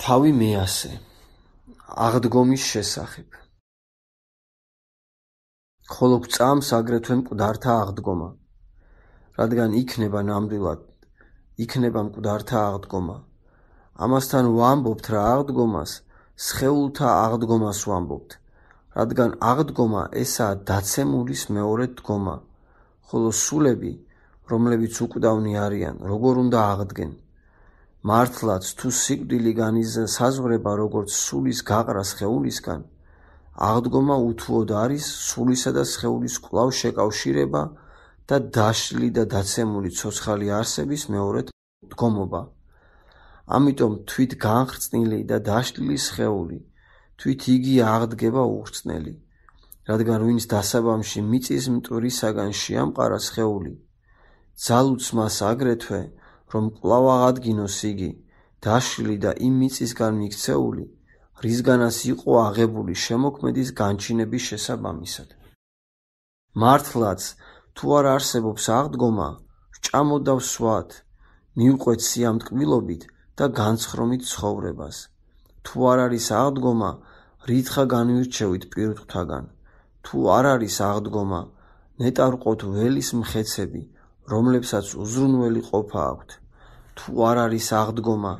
თავი მეასე აღდგომის შესახებ. ხოლო გვწამს აგრეთვე მკვდართა აღდგომა, რადგან იქნება ნამდვილად, იქნება მკვდართა აღდგომა. ამასთან ვამბობთ რა აღდგომას, სხეულთა აღდგომას ვამბობთ, რადგან აღდგომა ესაა დაცემულის მეორე დგომა, ხოლო სულები, რომლებიც უკვდავნი არიან, როგორ უნდა აღდგენ. მართლაც თუ სიკვდილი განისაზღვრება როგორც სულის გაყრა სხეულისგან, აღდგომა უთუოდ არის სულისა და სხეულის კვლავ შეკავშირება და დაშლილი და დაცემული ცოცხალი არსების მეორე დგომობა. ამიტომ თვით განხრწნილი და დაშლილი სხეული, თვით იგი აღდგება უხრწნელი, რადგან ვინც დასაბამში მიწის მტვრისაგან შეამყარა სხეული, ძალუც მას აგრეთვე, რომ კვლავ აღადგინოს იგი, დაშლილი და იმ მიწისგან მიქცეული, რისგანაც იყო აღებული შემოქმედის განჩინების შესაბამისად. მართლაც, თუ არ არსებობს აღდგომა, ვჭამოთ და ვსვათ, მივყვეთ სიამტკბილობით და განცხრომით ცხოვრებას. თუ არ არის აღდგომა, რითხა განვირჩევით პირუტყვთაგან. თუ არ არის აღდგომა, ნეტარყოთ ველის მხეცები, რომლებსაც უზრუნველი ყოფა აქვთ. თუ არ არის აღდგომა,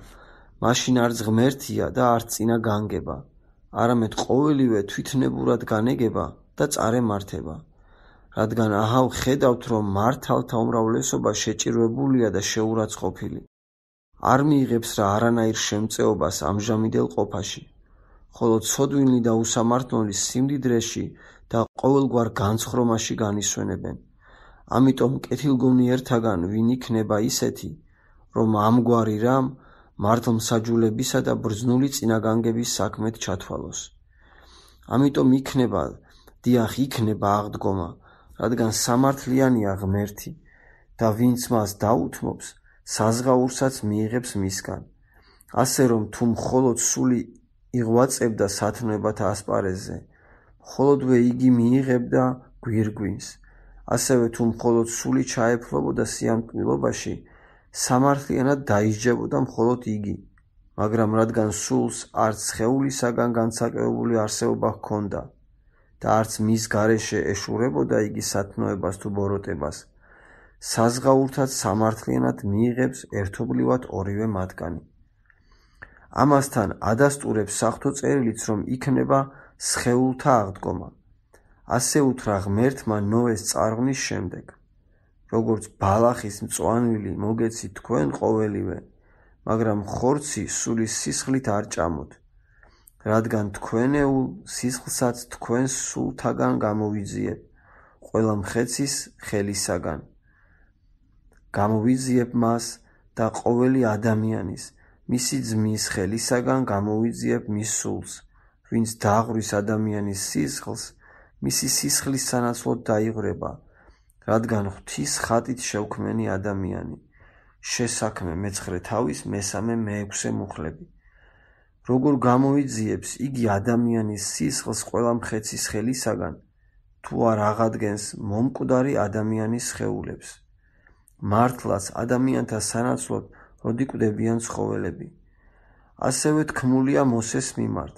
მაშინ არც ღმერთია და არც წინა განგება, არამედ ყოველივე თვითნებურად განეგება და წარემართება. რადგან აჰა ვხედავთ, რომ მართალთა უმრავლესობა შეჭირვებულია და შეურაცხყოფილი. არ მიიღებს რა არანაირ შემწეობას ამჟამინდელ ყოფაში, ხოლო ცოდვინლი და უსამართლოები სიმდიდრეში და ყოველგვარ განცხრომაში განისვენებენ. ამიტომ კეთილგონიერთაგან ვინ იქნება ისეთი, რომ ამგვარი რამ მართლმსაჯულებისა და ბრძნული წინაგანგების საქმედ ჩათვალოს. ამიტომ იქნება აღდგომა, რადგან სამართლიანია ღმერთი და ვინც მას დაუთმობს, საზღაურსაც მიიღებს მისგან. ასე რომ თუ მხოლოდ სული იღვაწებდა სათნოებათა ასპარეზზე, მხოლოდვე იგი მიიღებდა გვირგვინს, ასევე თუ მხოლოდ სული ჩაეფლობოდა სიამტკბილობაში, სამართლიანად დაისჯებოდა მხოლოდ იგი, მაგრამ რადგან სულს არც სხეულისაგან განცალკევებული არსებობა ჰქონდა და არც მის გარეშე ეშურებოდა იგი სათნოებას თუ ბოროტებას, საზღაურთაც სამართლიანად მიიღებს ერთობლივად ორივე მათგანი. ამასთან ადასტურებს საღვთო წერილიც, რომ იქნება სხეულთა აღდგომა. ასე უთხრა ღმერთმა ნოეს წარღვნის შემდეგ, როგორც ბალახის მწვანვილი მოგეცით თქვენ ყოველივე, მაგრამ ხორცი სულის სისხლით არ ჭამოთ, რადგან თქვენეულ სისხლსაც თქვენ სულთაგან გამოვიძიებ, ყველა მხეცის ხელისაგან. გამოვიძიებ მას და ყოველი ადამიანის, მისი ძმის ხელისაგან გამოვიძიებ მის სულს, ვინც დაღვრის ადამიანის სისხლს, მისი სისხლის სანაცვლოდ დაიღვრება, რადგან ღვთის ხატით შევქმენი ადამიანი. შესაქმე მე-9 თავის მე-3-მე-6 მუხლები. როგორ გამოვიძიებს იგი ადამიანის სისხლს ყველა მხეცის ხელისაგან, თუ არ აღადგენს მომკვდარი ადამიანის სხეულებს. მართლაც ადამიანთა სანაცვლოდ როდი კვდებიან ცხოველები. ასევე თქმულია მოსეს მიმართ,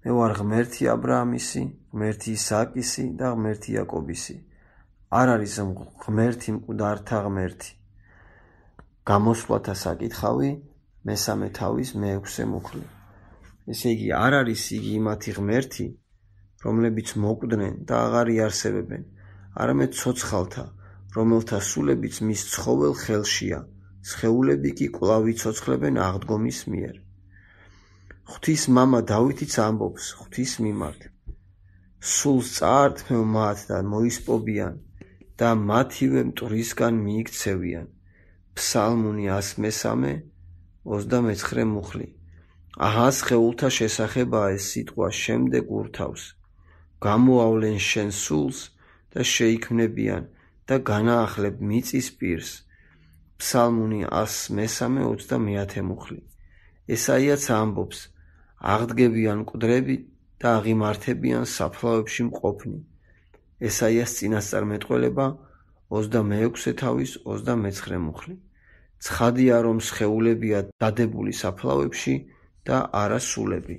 მე ვარ ღმერთი აბრაამისი, ღმერთი ისააკისი და ღმერთი იაკობისი. არ არის ღმერთი მკვდართა ღმერთი. გამოსვლათა საკითხავი მე-3 თავის მე-6 მუხლი. ესე იგი, არ არის იგი იმათი ღმერთი, რომლებიც მოკვდნენ და აღარ იარსებებენ, არამედ ცოცხალთა, რომელთა სულებიც მის ცხოველ ხელშია, სხეულები კი კვლავ იცოცხლებენ აღდგომის მიერ. ღვთის მამა დავითიც ამბობს ღვთის მიმართ, სულს წაართმევ მათ და მოისპობიან და მათივე მტვრისგან მიიქცევიან. ფსალმუნი 103-29 მუხლი. აჰა სხეულთა შესახებაა ეს სიტყვა შემდეგ ურთავს. გამოავლენ შენ სულს და შეიქმნებიან და განაახლებ მიწის პირს. ფსალმუნი 103-30 მუხლი. ესაიაც ამბობს, აღდგებიან მკვდრები და აღიმართებიან საფლავებში მყოფნი. ესაიას წინასწარმეტყველება 26 თავის 29 მუხლი. ცხადია, რომ სხეულებია დადებული საფლავებში და არა სულები.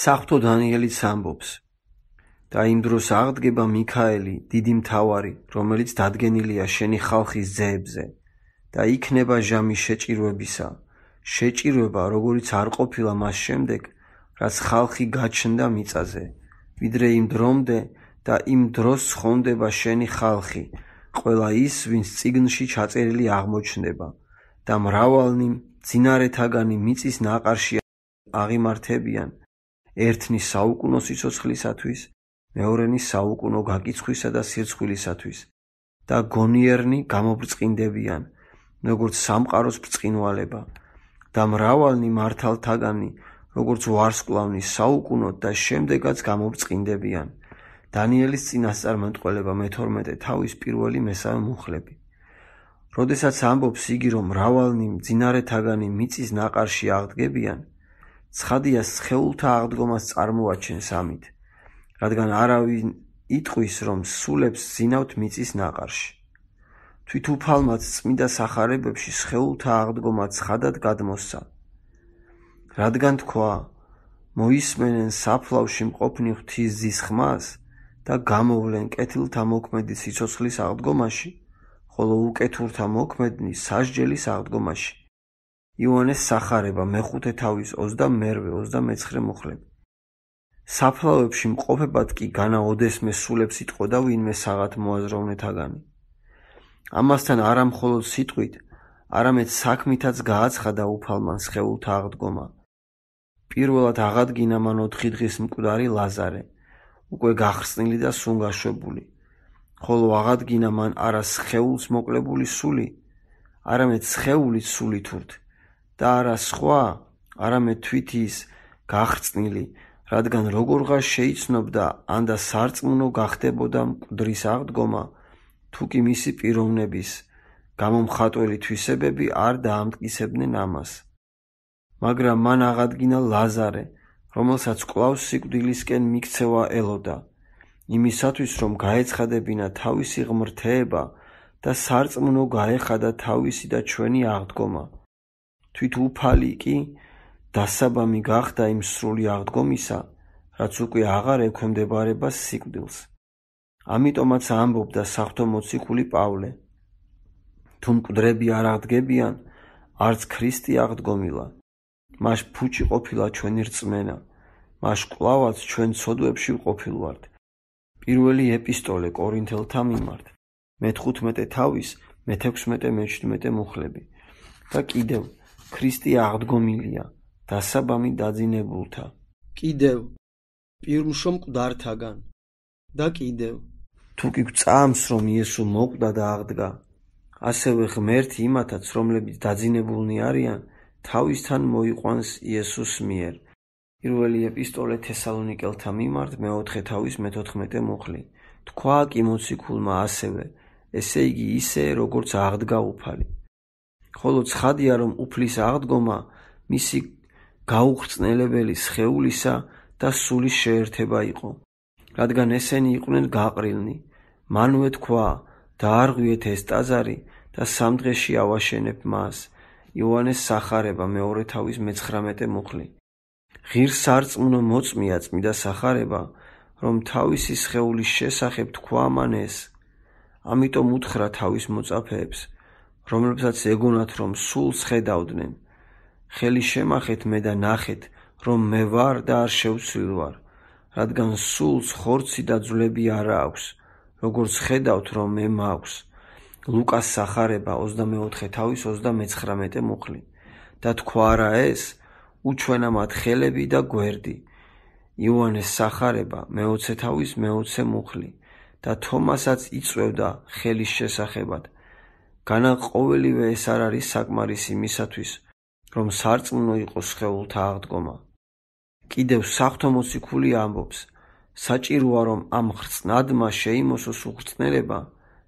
საღვთო დანიელიც ამბობს: და იმ დროს აღდგება მიქაელი, დიდი მთავარი, რომელიც დადგენილია შენი ხალხის ძეებზე და იქნება ჟამი შეჭირვებისა, შეჭირვება, როგორიც არ ყოფილა მას შემდეგ, რაც ხალხი გაჩნდა მიწაზე, ვიდრე იმ დრომდე და იმ დროს ცხონდება შენი ხალხი, ყველა ის, ვინც წიგნში ჩაწერილი აღმოჩნდება და მრავალნი მძინარეთაგანი მიწის ნაყარში აღიმართებიან, ერთნი საუკუნო სიცოცხლისათვის, მეორენი საუკუნო გაკიცხვისა და სირცხვილისათვის და გონიერნი გამობრწყინდებიან, როგორც სამყაროს ბრწყინვალება და მრავალნი მართალთაგანი, როგორც ვარსკვლავნი საუკუნოდ და შემდეგაც გამობრწყინდებიან. დანიელის წინასწარმეტყველება მე-12 თავის პირველი მესამე მუხლები. როდესაც ამბობს იგი, რომ მრავალნი მძინარეთაგანი მიწის ნაყარში აღდგებიან, ცხადია სხეულთა აღდგომას წარმოაჩენს ამით, რადგან არავინ იტყვის, რომ სულებს ზინავთ მიწის ნაყარში. თვითუფალმაც წმიდა სახარებებში სხეულთა აღდგომა ცხადად გადმოსცა. რადგან თქვა, მოისმენენ საფლავში მყოფნი ღვთისძის ხმას და გამოვლენ კეთილთა მოქმედი სიცოცხლის აღდგომაში, ხოლო უკეთურთა მოქმედნი სასჯელის აღდგომაში. იოანეს სახარება მე-5 თავის 22-23 მუხლები. საფლავებში მყოფებად კი განა ოდესმე სულებს იტყოდა ვინმე საღათ მოაზროვნეთაგანი. ამასთან არა მხოლოდ სიტყვით, არამედ საქმითაც გააცხადა უფალმან სხეულთა აღდგომა. პირველად აღადგინა მან 4 დღის მკვდარი ლაზარე, უკვე გახრწნილი და სუნგაშვებული, ხოლო აღადგინა მან არა სხეულს მოკლებული სული, არამედ სხეულით სულითურთ და არა სხვა, არამედ თვით ის გახრწნილი, რადგან როგორღა შეიცნობდა ან და სარწმუნო გახდებოდა მკვდრის აღდგომა, თუ კი მისი პიროვნების გამომხატველი თვისებები არ დაამტკიცებდნენ ამას. მაგრამ მან აღადგინა ლაზარე, რომელსაც კვლავ სიკვდილისკენ მიქცევა ელოდა, იმისათვის, რომ გაეცხადებინა თავისი ღმრთეება და სარწმუნო გაეხადა თავისი და ჩვენი აღდგომა. თვით უფალი კი დასაბამი გახდა იმ სრული აღდგომისა, რაც უკვე აღარ ექვემდებარება სიკვდილს. ამიტომაც ამბობდა საღვთო მოციქული პავლე: თუ მკვდრები არ აღდგებიან, არც ქრისტე აღდგომილა. მას ფუჭი ყოფილა ჩვენი რწმენა, მას კვლავაც ჩვენ ცოდვებში ვყოფილვართ. პირველი ეპისტოლე კორინთელთა მიმართ, მე-15 თავის მე-16-17 მუხლები. და კიდევ, ქრისტე აღდგომილია, დასაბამი დაძინებულთა. კიდევ, პირმშო მკვდართაგან. და კიდევ, თუ კი გვწამს, რომ იესო მოკვდა და აღდგა, ასევე ღმერთი იმათაც, რომლებიც დაძინებულნი არიან, თავისთან მოიყვანს იესოს მიერ. პირველი ეპისტოლე თესალონიკელთა მიმართ, მე-4 თავის მე-14 მუხლი. თქვა კი მოციქულმა ასევე, ესე იგი ისე, როგორც აღდგა უფალი. ხოლო ცხადია, რომ უფლის აღდგომა მისი გაუხრწნელებელი სხეულისა და სულის შეერთება იყო, რადგან ესენი იყვნენ გაყრილნი. მანვე თქვა, დაარღვიეთ ეს ტაძარი და 3 დღეში ავაშენებ მას. იოანეს სახარება მე-2 თავის მე-19 მუხლი. ღირსსარწმუნო მოწმია წმიდა სახარება, რომ თავისი სხეულის შესახებ თქვა მან ეს. ამიტომ უთხრა თავის მოწაფეებს, რომლებსაც ეგონათ, რომ სულს ხედავდნენ: ხელი შემახეთ მე და ნახეთ, რომ მე ვარ და არ შევცვლილ ვარ, რადგან სულს ხორცი და ძვლები არა აქვს, როგორც ხედავთ, რომ მე მაქვს. ლუკას სახარება 24 თავის 39 მუხლი. და თქვა რა ეს? უჩვენა მათ ხელები და გვერდი. იოანეს სახარება მე-20 თავის მე-20 მუხლი. და თომასაც იწვევდა ხელის შესახებად. განა ყოველივე ეს არ არის საკმარისი იმისათვის, რომ სარწმუნო იყოს სხეულთა აღდგომა. კიდევ საღვთო მოციქული ამბობს, საჭიროა, რომ ამ ხრწნადმა შეიმოსოს უხრწნელება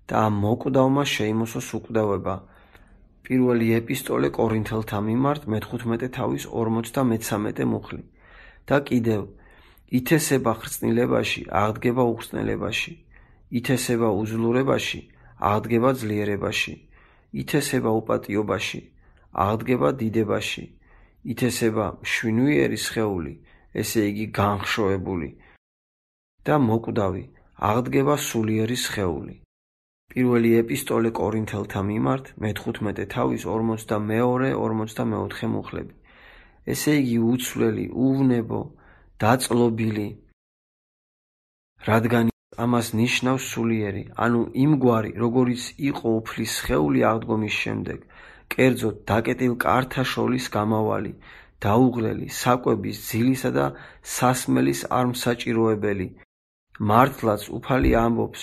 და ამ მოკვდავმა შეიმოსოს უკვდავება. პირველი ეპისტოლე კორინთელთა მიმართ, მე-15 თავის 43 მუხლი. და კიდევ, ითესება ხრწნილებაში, აღდგება უხრწნელებაში, ითესება უძლურებაში, აღდგება ძლიერებაში, ითესება უპატიობაში, აღდგება დიდებაში, ითესება მშვინიერი სხეული, ესე იგი განხშოებული და მოკვდავი, აღდგება სულიერი სხეული. პირველი ეპისტოლე კორინთელთა მიმართ, მე-15 თავის 42-44 მუხლები. ესე იგი უცვლელი, უვნებო, დაწლობილი, რადგან ამას ნიშნავს სულიერი, ანუ იმგვარი, როგორიც იყო უფლის სხეული აღდგომის შემდეგ, კერძოდ დაკეტილ კართა შორის გამავალი, დაუღლელი, საკვების, ძილისა და სასმელის არ მსაჭიროებელი. მართლაც უფალი ამბობს,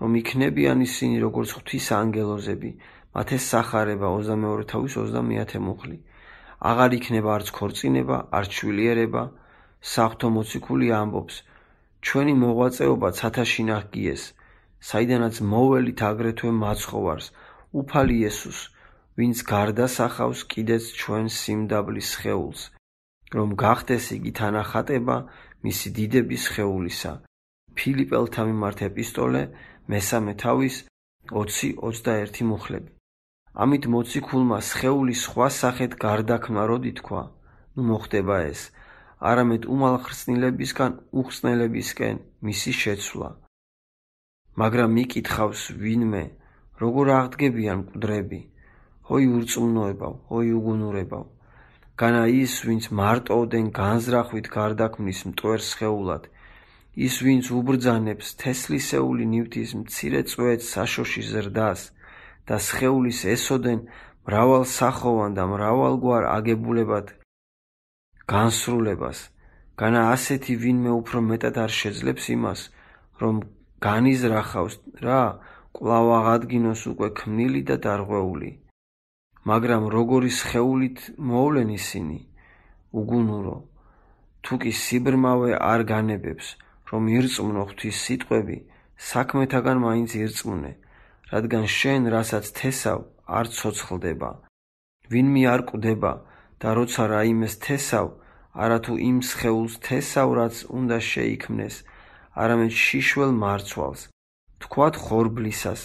რომ იქნებიან ისინი როგორც ღვთის ანგელოზები, მათ ეს სახარება 22 თავის 30 მუხლი. აღარ იქნება არც ქორწინება, არც შვილიერება. საღვთო მოციქული ამბობს, ჩვენი მოღვაწეობა ცათაშინახ გიეს, საიდანაც მოველით აგრეთვე მაცხოვარს, უფალი იესოს, ვინც გარდასახავს კიდეც ჩვენ სიმდაბლის სხეულს, რომ გახდეს იგი თანახატება მისი დიდების სხეულისა. ფილიპელთა მიმართ ეპისტოლე, მე-3 თავის 20-21 მუხლები. ამით მოციქულმა სხეულის სხვა სახედ გარდაქმნა როდ ითქვა, ნუ მოხდება ეს, არამედ უმალხრწნილებისგან უხრწნელებისკენ მისი შეცვლა. მაგრამ მიკითხავს ვინმე, როგორ აღდგებიან მკვდრები, ჰოი ურწმუნოებავ, ჰოი უგუნურებავ. განა ის, ვინც მარტოოდენ განზრახვით გარდაქმნის მტვერ სხეულად, ის, ვინც უბრძანებს თესლისეული ნივთის მცირე წვეც საშოში ზრდას და სხეულის ესოდენ მრავალსახოვან და მრავალგვარ აგებულებად განსრულებას. განა ასეთი ვინმე უფრო მეტად არ შეძლებს იმას, რომ განიზრახავს რა, კვლავ აღადგინოს უკვე ქმნილი და დარღვეული. მაგრამ როგორი სხეულით მოვლენ ისინი, უგუნურო, თუკი სიბრმავე არ განებებს, რომ ირწმუნო ღვთის სიტყვები, საქმეთაგან მაინც ირწმუნე, რადგან შენ, რასაც თესავ, არ ცოცხლდება. ვინმე არ კვდება და როცა რაიმეს თესავ, არათუ იმ სხეულს თესავ, რაც უნდა შეიქმნეს, არამედ შიშველს მარცვალს, თქვათ ხორბლისას,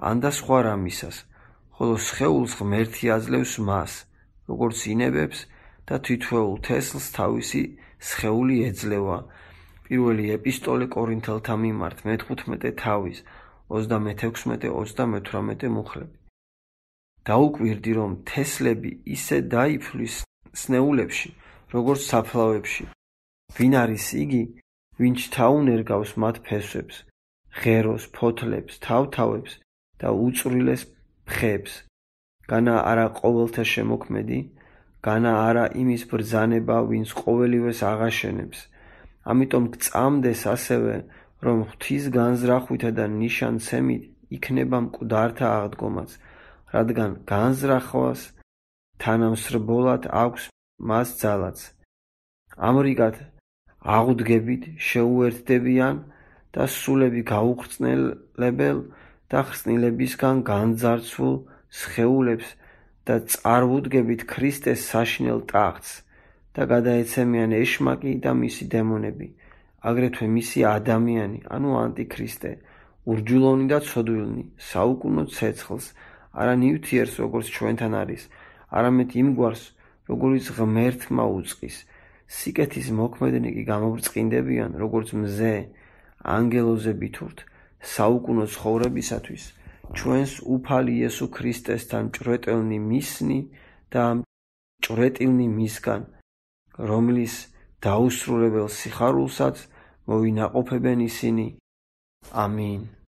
ან და სხვა რამისას, ხოლო სხეულს ღმერთი აძლევს მას, როგორც ინებებს და თითოეულ თესლს თავისი სხეული ეძლევა. პირველი ეპისტოლე კორინთელთა მიმართ, მე-15 თავის 26-28 მუხლები. დაუკვირდი, რომ თესლები ისე დაიფლის სნეულებში, როგორც საფლავებში. ვინ არის იგი, ვინც ჩაუნერგავს მათ ფესვებს, ღეროს, ფოთლებს, თავთავებს და უწვრილეს ფხებს. განა არა ყოველთა შემოქმედი, განა არა იმის ბრძანება, ვინც ყოველივეს აღაშენებს. ამიტომ გწამდეს ასევე, რომ ღვთის განზრახვითა და ნიშანცემით იქნება მკვდართა აღდგომაც, რადგან განზრახვას თანამსრბოლად აქვს მას ძალაც. ამრიგად აღვდგებით შეუერთდებიან და სულები გაუხრწნელებელ და ხრწნილებისგან განძარცვულ სხეულებს და წარვუდგებით ქრისტეს საშინელ ტახტს და გადაეცემიან ეშმაკი და მისი დემონები, აგრეთვე მისი ადამიანი, ანუ ანტიქრისტე, ურჯულოვნი და ცოდვილნი, საუკუნო ცეცხლს, არა ნივთიერს, როგორც ჩვენთან არის, არამედ იმგვარს, როგორიც ღმერთმა უწყის. სიკეთის მოქმედნი კი გამობრწყინდებიან, როგორც მზე, ანგელოზები თურთ, საუკუნო ცხოვრებისათვის, ჩვენს უფალი იესო ქრისტესთან ჭვრეტელნი მისნი და ჭვრეტილნი მისგან, რომლის დაუსრულებელ სიხარულსაც მოვინაყოფებენ ისინი. ამინ.